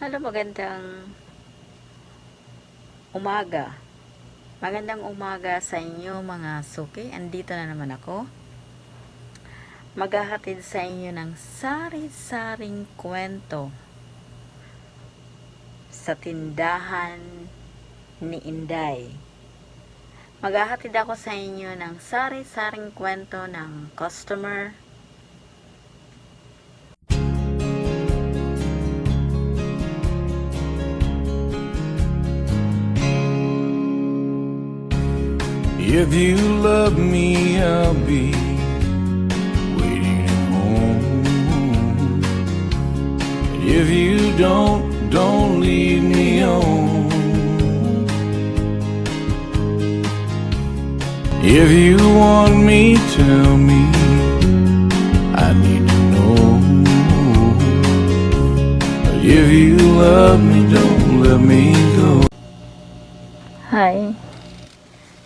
Hello, magandang umaga. Magandang umaga sa inyo mga suki. Andito na naman ako. Maghahatid sa inyo ng sari-saring kwento sa tindahan ni Inday. Maghahatid ako sa inyo ng sari-saring kwento ng customer, If you love me, I'll be waiting at home. If you don't leave me on. If you want me, tell me. I need to know. But if you love me, don't let me go. Hi.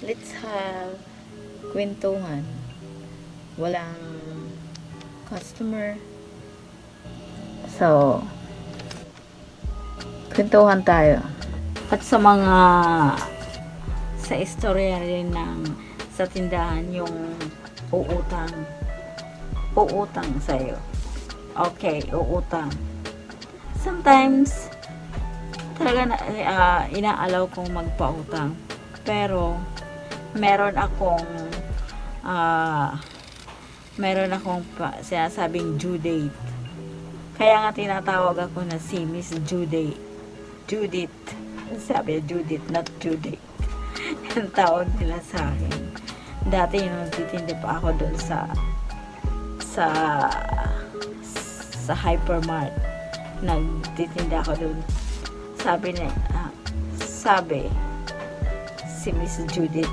Let's have kwentuhan. Walang customer. So, kwentuhan tayo. At sa mga sa istorya rin ng sa tindahan yung uutang sa'yo. Okay, uutang. Sometimes talaga na, inaalaw kong magpautang. Pero meron akong sinasabing due date. Kaya nga tinatawag ako na si Miss Judith. Sabi Judith, not due date. Yung tawag nila sa akin. Dati yung nagtitinda pa ako doon sa hypermart. Nagtitinda ako doon. Sabi si Miss Judith.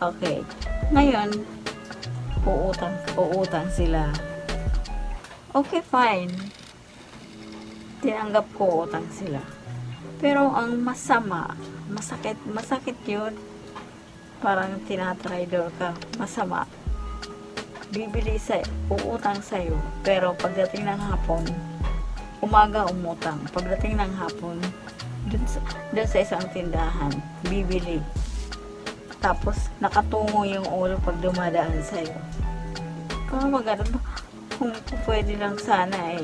Okay. Ngayon, uutang sila. Okay, fine. Tinanggap ko utang sila. Pero ang masakit yun. Parang tinatraidor ka. Masama. Uutang sa'yo. Pero pagdating ng hapon, umaga umutang. Pagdating ng hapon, dun sa isang tindahan, bibili. Tapos, nakatungo yung ulo pag dumadaan sa'yo. Kung pwede lang sana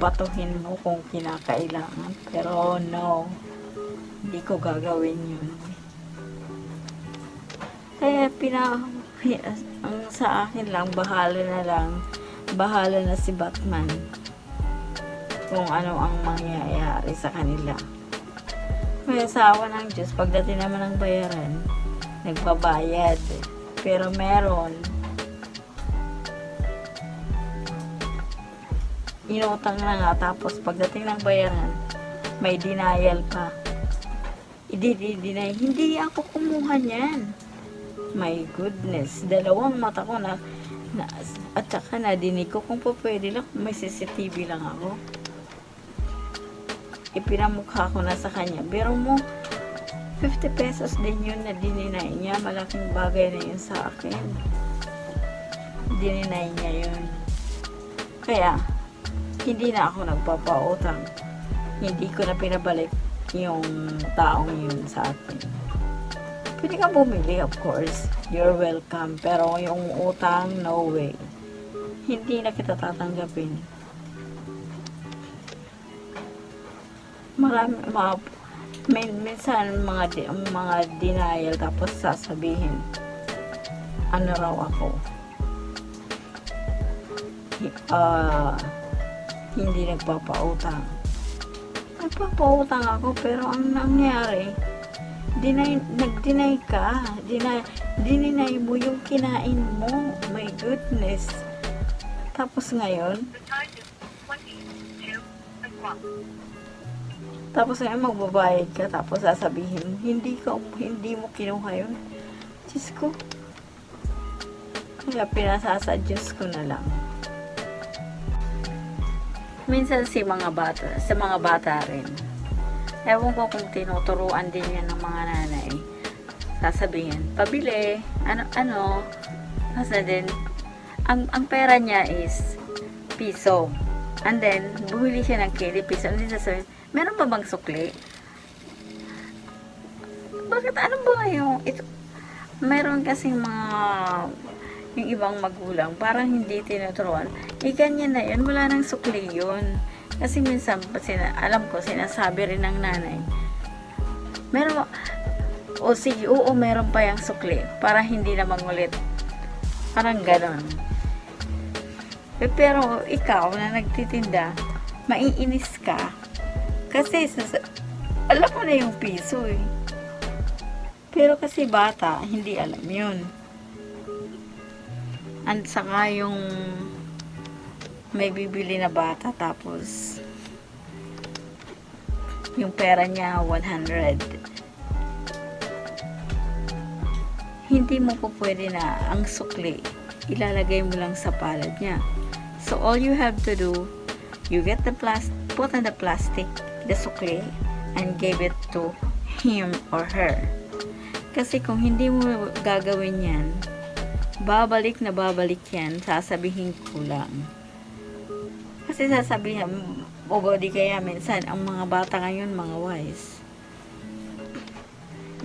batuhin mo kung kinakailangan. Pero no, hindi ko gagawin yun. Kaya ang sa akin lang, bahala na si Batman kung ano ang mangyayari sa kanila. May asawa ng Diyos, pagdating naman ng bayaran, nagbabayad. Pero meron, inutang na nga, tapos pagdating ng bayaran, may denial pa. I-deny, hindi ako kumuha niyan. My goodness, dalawang mata ko na at saka nadinig ko kung pwede lang, may CCTV lang ako. Ipinamukha ko na sa kanya. Pero mo, 50 pesos din yun na dininay niya. Malaking bagay na yun sa akin. Dininay niya yun. Kaya, hindi na ako nagpapautang. Hindi ko na pinabalik yung taong yun sa akin. Pwede ka bumili, of course. You're welcome. Pero yung utang, no way. Hindi na kita tatanggapin. Minsan mga denial, tapos sasabihin ano raw ako, hindi nagpapautang ako, pero ang nangyari, nag-deny ka, dininay mo yung kinain mo. My goodness. Tapos ngayon, magbabayad ka, tapos sasabihin, hindi mo kinuha yun. Diyos ko. Kaya pinasasa-Diyos ko na lang. Minsan sa mga bata rin. Ewan ko kung tinuturuan din yan ng mga nanay. Sasabihin, pabili, kasi din, ang pera niya is piso. And then, bumili siya ng candy piece. Ano din sasabihin, meron ba bang sukli? Bakit? Ano ba yung... Ito, meron kasing mga... Yung ibang magulang, parang hindi tinuturuan. Ganyan na yun. Wala nang sukli yun. Kasi minsan, alam ko, sinasabi rin ng nanay, meron o sige, oo, meron pa yung sukli para hindi na mangulit. Parang ganon. Pero ikaw na nagtitinda, maiinis ka kasi alam mo na yung piso eh. Pero kasi bata, hindi alam yun. And saka yung may bibili na bata tapos yung pera niya 100. Hindi mo po pwede na ang sukli ilalagay mo lang sa palad niya. So all you have to do, you get the put on the plastic the sukli and give it to him or her. Kasi kung hindi mo gagawin yan, babalik yan, sasabihin kulang. Kasi sasabihin, o di kaya minsan, ang mga bata ngayon, mga wise.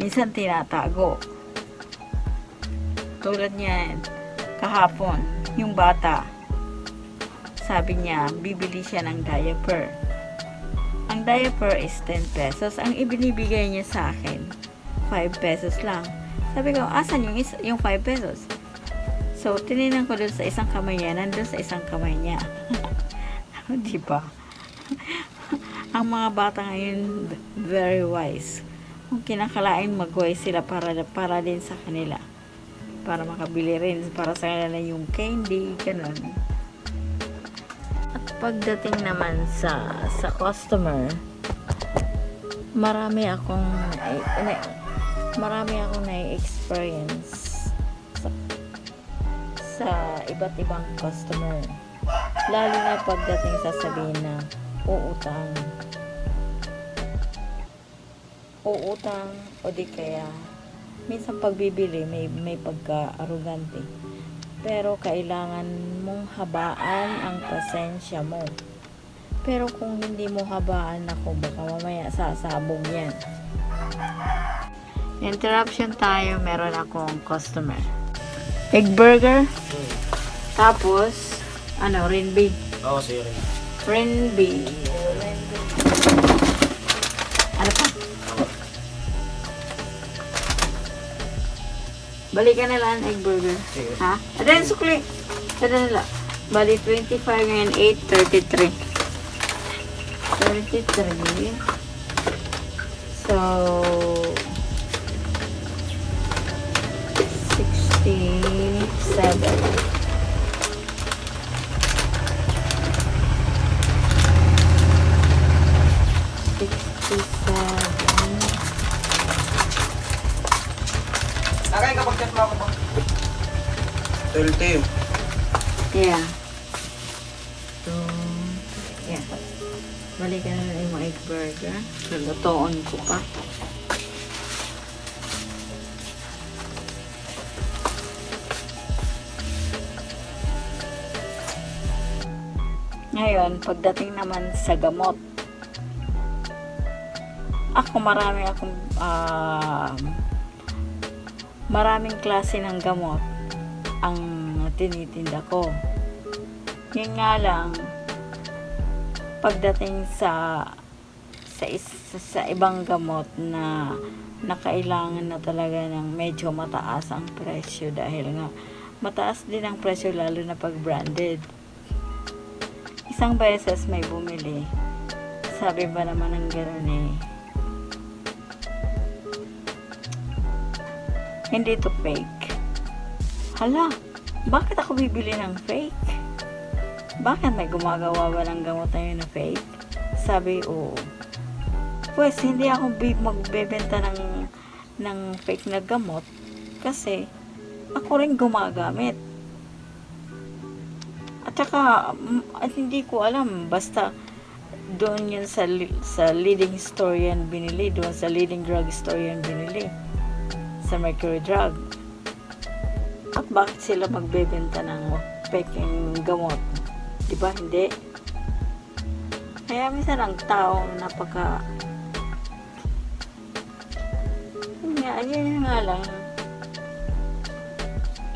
Minsan tinatago. Tulad niyan, kahapon, yung bata, sabi niya, bibili siya ng diaper. Ang diaper is 10 pesos. Ang ibinibigay niya sa akin, 5 pesos lang. Sabi ko, asan yung 5 pesos? So, tininan ko doon sa isang kamay niya, nandun sa isang kamay niya. Di ba? Ang mga bata ngayon, very wise. Kung kinakalain, mag-wise sila para din sa kanila. Para makabili rin, para sa kanila yung candy, ganun. At pagdating naman sa customer, marami akong na-experience sa iba't ibang customer. Lalo na pagdating sa sabihin na uutang o di kaya minsan pagbibili may pagka-arugante. Pero kailangan mong habaan ang pasensya mo. Pero kung hindi mo habaan, ako baka mamaya sasabog yan. Interruption tayo, meron akong customer. Egg burger. Tapos, Renby. Oo, sir. Renby. Ano pa? Balikan na lang egg burger. Sige. Ha? Adan, sukli. Adan nila. Bali, 25 ngayon, 8, 33. 33. So, 67. Nakay kapag chat mo ako ba? 12. Yeah. So, yeah. Balikan na yung mga egg burger. Lutoon ko pa. Ngayon, pagdating naman sa gamot, maraming klase ng gamot ang tinitinda ko. Yun nga lang, pagdating sa ibang gamot na kailangan na talaga ng medyo mataas ang presyo dahil nga mataas din ang presyo lalo na pag branded. Isang beses may bumili, sabi ba naman ng gano'n eh, hindi to fake. Hala, bakit ako bibili ng fake? Bakit may gumagawa ba ng gamot na yun na fake? Sabi, oo. Pues, hindi ako magbebenta ng fake na gamot kasi ako rin gumagamit. At saka, hindi ko alam, basta doon yun sa leading store yan binili, doon sa leading drug store yan binili, sa Mercury Drug. At bakit sila magbebenta ng peking gamot? Diba? Hindi. Kaya minsan ang taong napaka yun nga lang,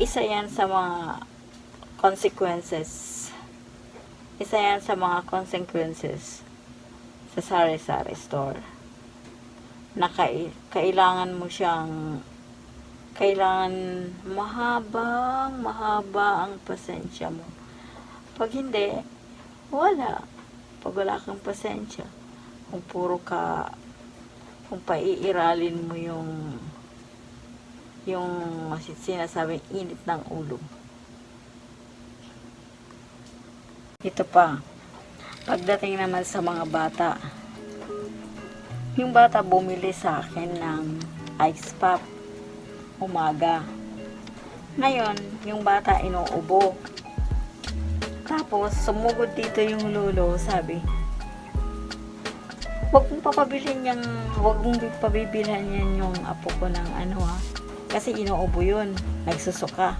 isa yan sa mga consequences. Isa yan sa mga consequences sa sari-sari store. Na kailangan mo siyang, kailangan mahaba ang pasensya mo. Pag hindi, wala. Pag wala kang pasensya, kung kung paiiralin mo yung sinasabing init ng ulo. Ito pa, pagdating naman sa mga bata, yung bata bumili sa akin ng ice pop umaga. Ngayon, yung bata inuubo. Tapos, sumugod dito yung lolo, sabi, huwag mong pabibilhan yan yung apo ko ng kasi inuubo yun, nagsusuka.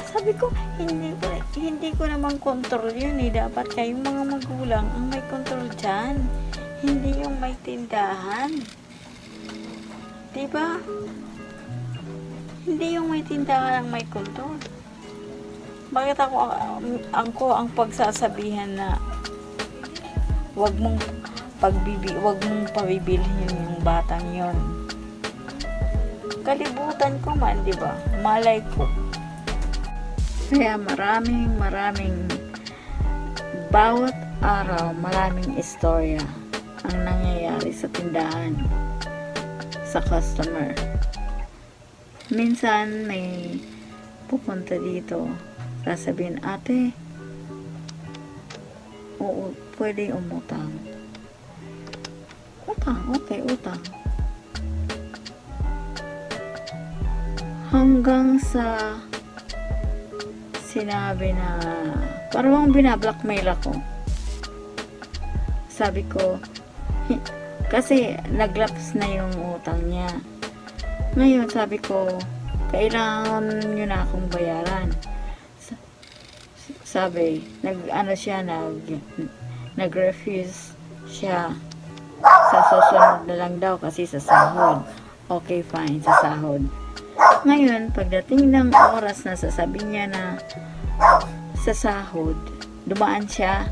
Sabi ko, hindi ko naman control yun eh. Dapat kayong mga magulang ang may control dyan. Hindi yung may tindahan. Diba? Hindi yung may tindahan ang may control. Bakit ako ang pagsasabihan na wag mong pabibilhin yung batang yon. Kalibutan ko man, di ba? Malay ko. Kaya maraming bawat araw, maraming istorya ang nangyayari sa tindahan, sa customer. Minsan may pupunta dito, sasabihin, ate, oo, pwede umutang. Okay, utang. Hanggang sa sinabi na parang binablockmail ako. Sabi ko, kasi naglaps na yung utang niya. Ngayon, sabi ko, kailangan nyo na akong bayaran. Sabi, nag-refuse siya. Sa susunod na lang daw kasi sa sahod. Okay, fine, sa sahod. Ngayon, pagdating ng oras na sasabi niya na sa sahod, dumaan siya.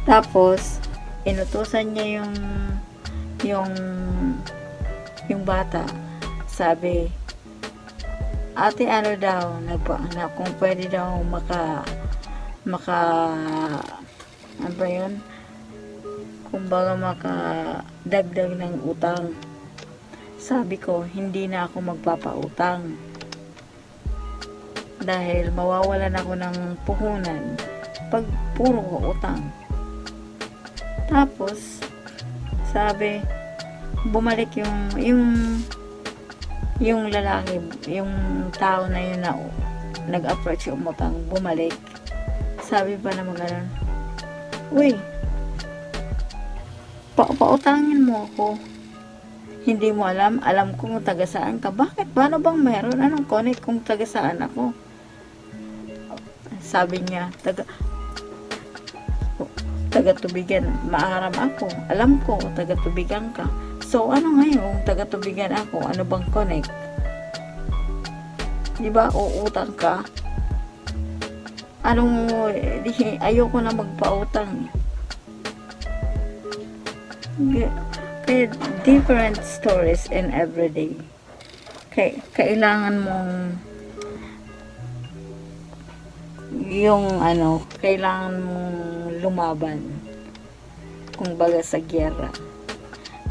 Tapos, inutusan niya yung bata. Sabi, ate, daw, kung pwede daw ano ba yun? Kumbaga makadagdag ng utang. Sabi ko, hindi na ako magpapautang. Dahil mawawalan ako ng puhunan pag puro ko utang. Tapos, sabi, bumalik yung lalaki, yung tao na yun na nag-approach yung umutang, bumalik. Sabi pa naman gano'n, uy, pautangin mo ako. Hindi mo alam kung taga saan ka. Bakit? Paano bang meron? Anong connect kung taga saan ako? Sabi niya, taga Tubigan, maaram ako. Alam ko, taga Tubigan ka. So, ano ngayon, taga Tubigan ako? Ano bang connect? Di ba, uutang ka? Ayoko na magpautang. Kaya different stories in everyday. Kailangan mong kailangan mong lumaban. Kung baga sa gyera.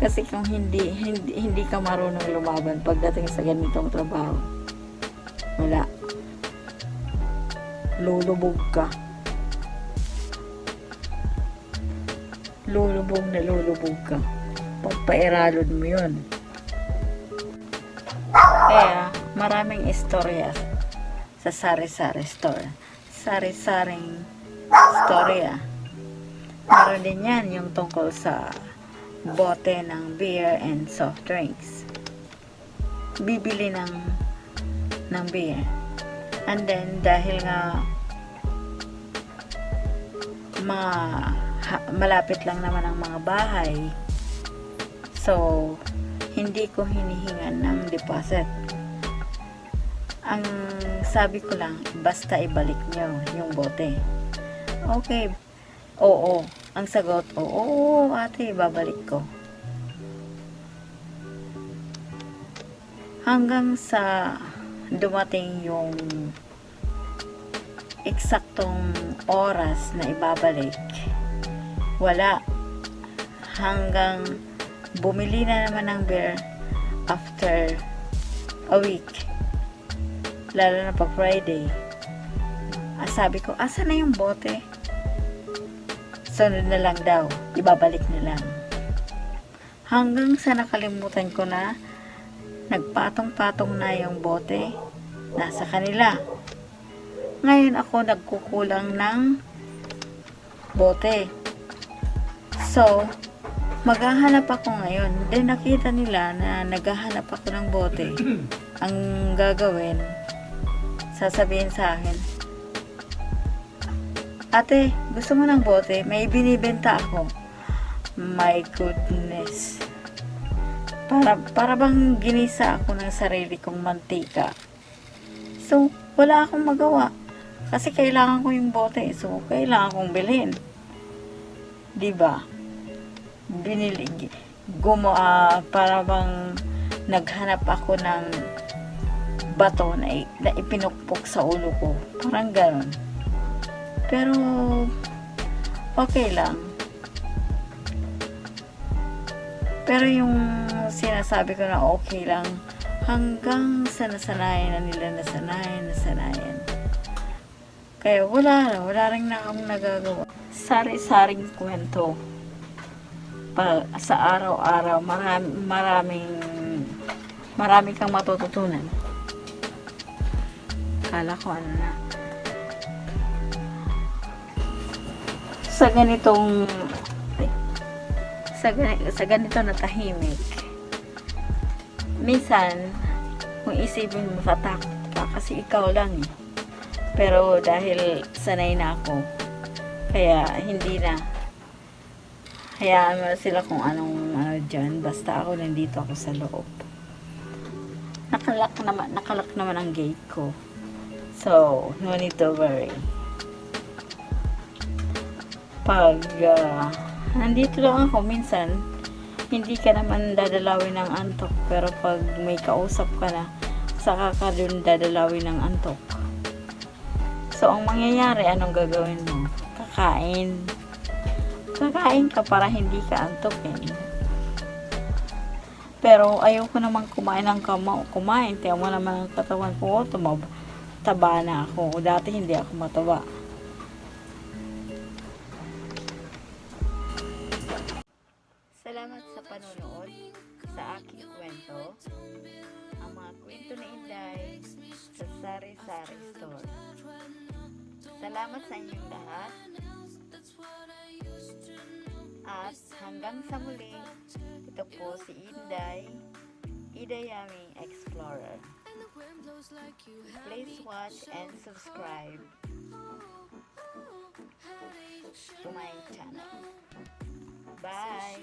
Kasi kung hindi ka marunong lumaban pagdating sa ganitong trabaho, wala. Lulubog ka. Lulubog ka. Pagpairalod mo yun. Kaya, maraming istorya sa sari-sari store. Sari-saring istorya. Meron din yan yung tungkol sa bote ng beer and soft drinks. Bibili ng beer. And then, dahil nga malapit lang naman ang mga bahay. So, hindi ko hinihingan ng deposit. Ang sabi ko lang, basta ibalik nyo yung bote. Okay. Oo. Ang sagot, oo, ate, babalik ko. Hanggang sa dumating yung eksaktong oras na ibabalik, wala. Hanggang bumili na naman ng beer after a week, lalo na pag Friday. Sabi ko, asa na yung bote? Sunod na lang daw, ibabalik na lang. Hanggang sa nakalimutan ko na, nagpatong-patong na yung bote, nasa kanila. Ngayon ako nagkukulang ng bote. So, maghahanap ako ngayon. Then nakita nila na naghahanap ako ng bote. Ang gagawin, sasabihin sa akin, ate, gusto mo ng bote? May binibenta ako. My goodness. Para bang ginisa ako ng sarili kong mantika. So, wala akong magawa. Kasi kailangan ko yung bote. So, kailangan kong bilhin. Diba? Para bang naghanap ako ng bato na ipinukpok sa ulo ko. Parang ganon. Pero, okay lang. Pero yung sinasabi ko na okay lang, hanggang sa nasanayan na nila, nasanayan. Kaya wala rin na akong nagagawa. Sari-saring kwento. Sa araw-araw, marami kang matututunan. Kala ko ano na. Sa ganito na tahimik, minsan kung isipin mo, tatakot ka kasi ikaw lang eh. Pero dahil sanay na ako, kaya hindi na, hayaan mo sila kung anong dyan, basta ako nandito ako sa loob. Nakalak naman ang gate ko, so no need to worry. Pag nandito lang ako, minsan hindi ka naman dadalawin ng antok, pero pag may kausap ka na, saka ka dun dadalawin ng antok. So ang mangyayari, anong gagawin mo? Kakain ka para hindi ka antokin. Pero ayoko naman kumain ng kumain. Tiyan mo naman ang katawan ko, taba na ako. Dati hindi ako mataba. Salamat sa panonood sa aking kwento. Ang mga kwento ni Inday sa Sari Sari Store. Salamat sa inyong lahat. At hanggang sa muli, ito po si Inday, Idayami Explorer. Please watch and subscribe to my channel. Bye!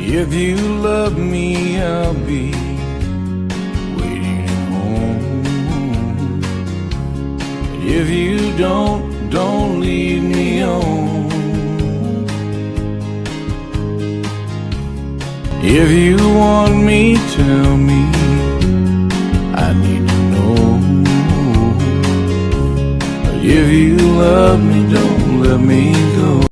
If you love me, I'll be waiting at home. If you don't leave me on. If you want me, tell me. I need to know. If you love me, don't let me go.